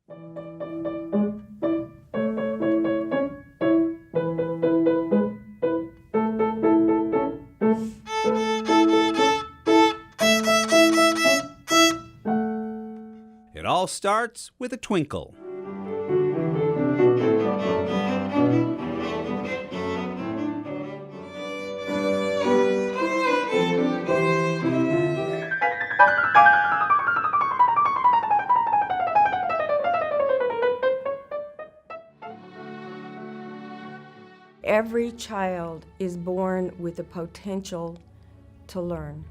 It all starts with a twinkle. Every child is born with the potential to learn.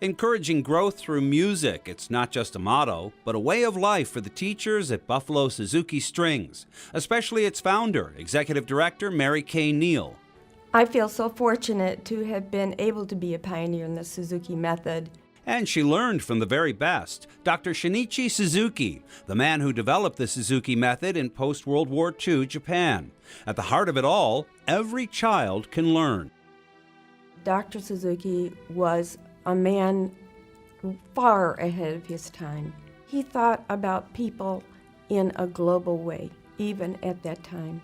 Encouraging growth through music, it's not just a motto, but a way of life for the teachers at Buffalo Suzuki Strings, especially its founder, Executive Director Mary Kay Neal. I feel so fortunate to have been able to be a pioneer in the Suzuki method. And she learned from the very best, Dr. Shinichi Suzuki, the man who developed the Suzuki method in post-World War II Japan. At the heart of it all, every child can learn. Dr. Suzuki was a man far ahead of his time. He thought about people in a global way, even at that time.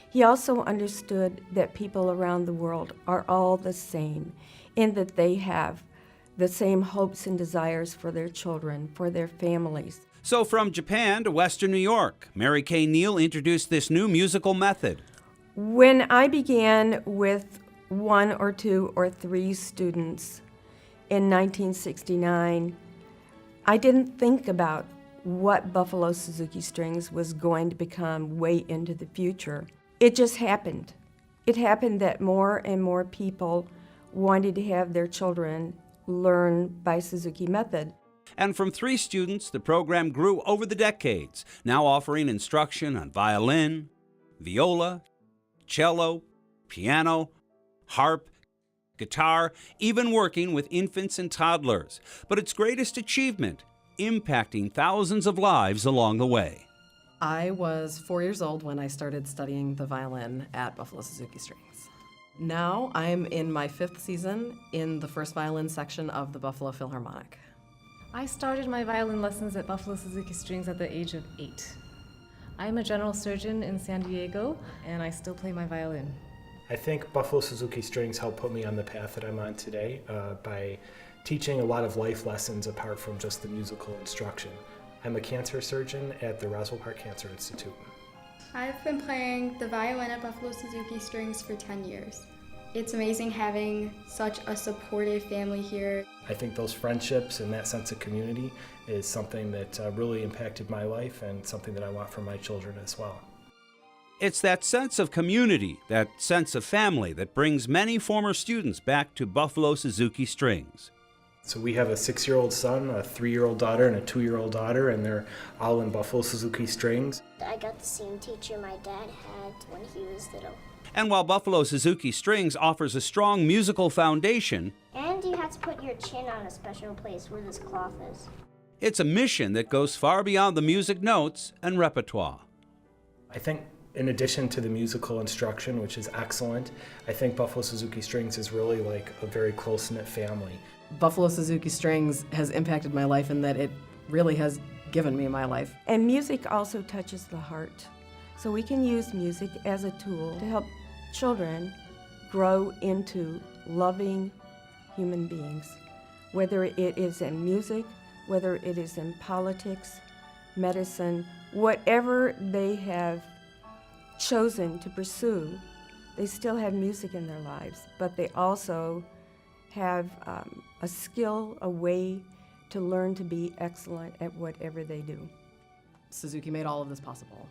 He also understood that people around the world are all the same, in that they have the same hopes and desires for their children, for their families. So from Japan to Western New York, Mary Kay Neal introduced this new musical method. When I began with 1 or 2 or 3 students in 1969, I didn't think about what Buffalo Suzuki Strings was going to become way into the future. It just happened. It happened that more and more people wanted to have their children learn by Suzuki method. And from 3 students, the program grew over the decades, now offering instruction on violin, viola, cello, piano, harp, guitar, even working with infants and toddlers. But its greatest achievement, impacting thousands of lives along the way. I was 4 years old when I started studying the violin at Buffalo Suzuki Strings. Now I'm in my 5th season in the first violin section of the Buffalo Philharmonic. I started my violin lessons at Buffalo Suzuki Strings at the age of 8. I'm a general surgeon in San Diego, and I still play my violin. I think Buffalo Suzuki Strings helped put me on the path that I'm on today by teaching a lot of life lessons apart from just the musical instruction. I'm a cancer surgeon at the Roswell Park Cancer Institute. I've been playing the violin at Buffalo Suzuki Strings for 10 years. It's amazing having such a supportive family here. I think those friendships and that sense of community is something that really impacted my life and something that I want for my children as well. It's that sense of community, that sense of family that brings many former students back to Buffalo Suzuki Strings. So we have a 6-year-old son, a 3-year-old daughter, and a 2-year-old daughter, and they're all in Buffalo Suzuki Strings. I got the same teacher my dad had when he was little. And while Buffalo Suzuki Strings offers a strong musical foundation, And you have to put your chin on a special place where this cloth is. it's a mission that goes far beyond the music notes and repertoire. I think in addition to the musical instruction, which is excellent, I think Buffalo Suzuki Strings is really like a very close-knit family. Buffalo Suzuki Strings has impacted my life in that it really has given me my life. And music also touches the heart. So we can use music as a tool to help children grow into loving human beings, whether it is in music, whether it is in politics, medicine, whatever they have chosen to pursue, they still have music in their lives, but they also have a skill, a way to learn to be excellent at whatever they do. Suzuki made all of this possible.